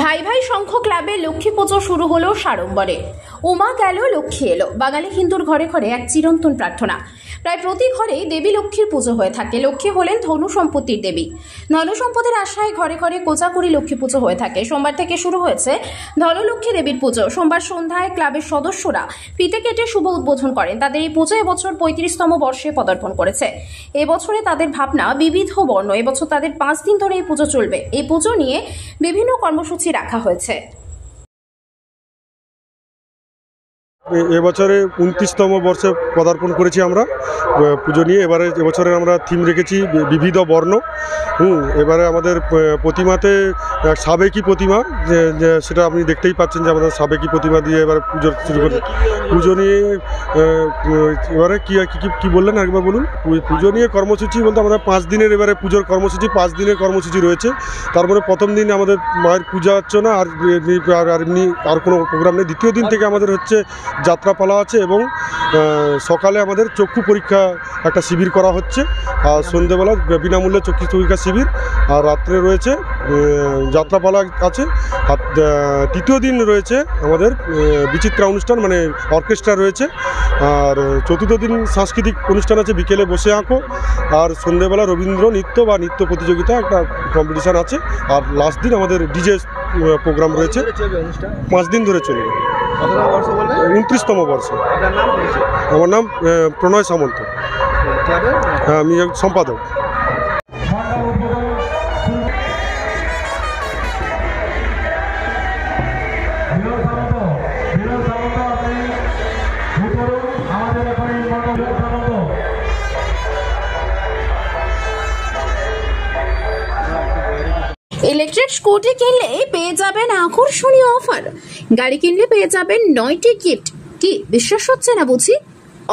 ভাই ভাই সংঘ ক্লাবে লক্ষ্মী পুজো শুরু হলো সাড়ম্বরে। উমা গেল লক্ষ্মী এলো, বাঙালি হিন্দুর ঘরে ঘরে এক চিরন্তন প্রার্থনা। প্রায় প্রতি ঘরেই দেবী লক্ষ্মীর পুজো হয়ে থাকে। লক্ষ্মী হলেন ধনু সম্পত্তির দেবী। ধনু সম্পদের আশায় ঘরে ঘরে কোজাগরি লক্ষ্মী পুজো হয়ে থাকে। সোমবার থেকে শুরু হয়েছে ধনলক্ষ্মী দেবীর পুজো। সোমবার সন্ধ্যায় ক্লাবের সদস্যরা ফিতে কেটে শুভ উদ্বোধন করেন। তাদের এই পুজো এবছর 35তম বর্ষে পদার্পণ করেছে। এবছরে তাদের ভাবনা বিবিধ বর্ণ। এবছর তাদের 5 দিন ধরে এই পুজো চলবে। এই পুজো নিয়ে বিভিন্ন কর্মসূচি রাখা হয়েছে। এবছরে 29তম বর্ষে পদার্পণ করেছি আমরা পুজো নিয়ে। এবছরে আমরা থিম রেখেছি বিবিধ বর্ণ। এবারে আমাদের প্রতিমাতে সাবেকি প্রতিমা, সেটা আপনি দেখতেই পাচ্ছেন যে আমাদের সাবেকি প্রতিমা দিয়ে এবার পুজো শুরু করি। পুজো নিয়ে এবারে কি বললেন একবার বলুন। পুজো নিয়ে কর্মসূচি বলতে আমাদের 5 দিনের এবারে পুজোর কর্মসূচি 5 দিনের কর্মসূচি রয়েছে। তারপরে প্রথম দিন আমাদের মায়ের পূজা অর্চনা আর এমনি আর কোনো প্রোগ্রাম নেই। দ্বিতীয় দিন থেকে আমাদের হচ্ছে যাত্রাপালা আছে এবং সকালে আমাদের চক্ষু পরীক্ষা একটা শিবির করা হচ্ছে, আর সন্ধ্যেবেলা বিনামূল্যে চক্ষু পরীক্ষা শিবির, আর রাত্রে রয়েছে যাত্রাপালা আছে। আর তৃতীয় দিন রয়েছে আমাদের বিচিত্রা অনুষ্ঠান, মানে অর্কেস্ট্রা রয়েছে। আর চতুর্থ দিন সাংস্কৃতিক অনুষ্ঠান আছে, বিকেলে বসে আঁকো। আর সন্ধ্যেবেলা রবীন্দ্র নৃত্য বা নৃত্য প্রতিযোগিতা একটা কম্পিটিশান আছে। আর লাস্ট দিন আমাদের ডিজে প্রোগ্রাম রয়েছে। 5 দিন ধরে চলবে। 29তম বর্ষ। আমার নাম প্রণয় সামন্ত, আমি সম্পাদক। ইলেকট্রিক স্কুটি কিনলে পেয়ে যাবেন আকর্ষণীয় অফার। গাড়ি কিনলে পেয়ে যাবেন 9টি গিফট। কি বিশ্বাস হচ্ছে না বুঝি?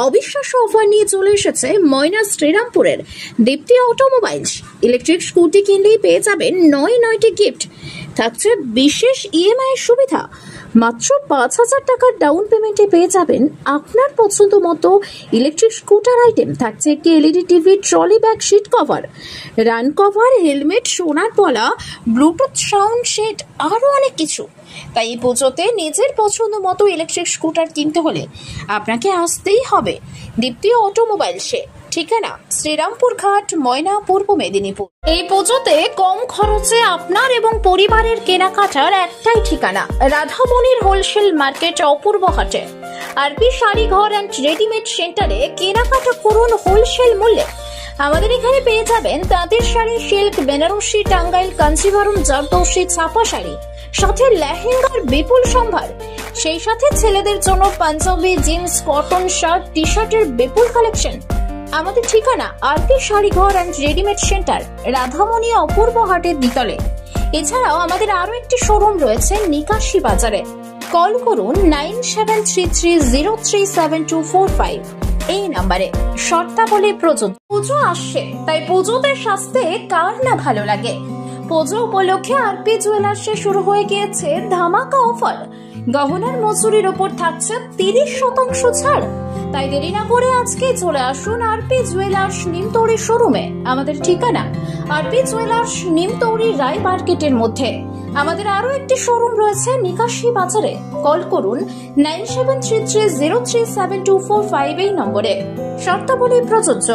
অবিশ্বাস্য অফার নিয়ে চলে এসেছে ময়না শ্রীরামপুরের দীপ্তি অটোমোবাইলস। ইলেকট্রিক স্কুটি কিনলেই পেয়ে যাবেন 9টি গিফট। থাকছে বিশেষ ইএমআই এর সুবিধা। মাত্র 5,000 টাকার ডাউন পেমেন্টে পেয়ে যাবেন আপনার পছন্দ মতো ইলেকট্রিক স্কুটার আইটেম। থাকছে একটি LED TV, trolley bag, seat cover, রান কভার, হেলমেট, সোনার পলা, ব্লুটুথ সাউন্ড সেট, আরো অনেক কিছু। তাই এই পুজোতে নিজের পছন্দ মতো ইলেকট্রিক স্কুটার কিনতে হলে আপনাকে আসতেই হবে দীপ্তি অটোমোবাইলসে। ঠিকানা শ্রীরামপুর ঘাট, ময়না, পূর্ব মেদিনীপুর। এই পুজোতে কম খরচে আপনার এবং পরিবারের কেনাকাটার একটাই ঠিকানা, রাধামণির হোলসেল মার্কেট, অপূর্ব হাটে। আরপি শাড়ি ঘর অ্যান্ড রেডিমেড সেন্টারে কেনাকাটা করুন হোলসেল মূল্যে। আমাদের এখানে পেয়ে যাবেন তাঁতের শাড়ি, সিল্ক, বেনারসি, টাঙ্গাইল, কাঞ্জিভারম, জারদৌসি, ছাপা শাড়ি, সাথে লেহেঙ্গার বিপুল সম্ভার। সেই সাথে ছেলেদের জন্য পাঞ্জাবি, জিন্স, কটন শার্ট, টি শার্টের বিপুল কালেকশন। আমাদের ঠিকানা আরপি শাড়ি ঘর অ্যান্ড রেডিমেড সেন্টার, রাধামণি, অপূর্ব হাটের দ্বিতলে। এছাড়াও আমাদের আরো একটি শোরুম রয়েছে নিকাশি বাজারে। কল করুন 9733037245 এই নাম্বারে। শর্তাবলী প্রযোজ্য। পুজো আসছে, তাই পুজোতে সাজতে কার না ভালো লাগে। পুজো উপলক্ষে আরপি জুয়েলার্সে শুরু হয়ে গিয়েছে ধামাকা অফার। গহনার মজুরির ওপর থাকছে 30% ছাড়। তাই দেরি না করে আজকে চলে আসুন আরপি জুয়েলার্স নিমতৌড়ি শোরুমে। আমাদের ঠিকানা আরপি জুয়েলার্স নিমতৌড়ি রায় মার্কেটের মধ্যে। আমাদের আরো একটি শোরুম রয়েছে নিকাশি বাজারে। কল করুন 9733037245 এই নম্বরে। শর্তাবলী প্রযোজ্য।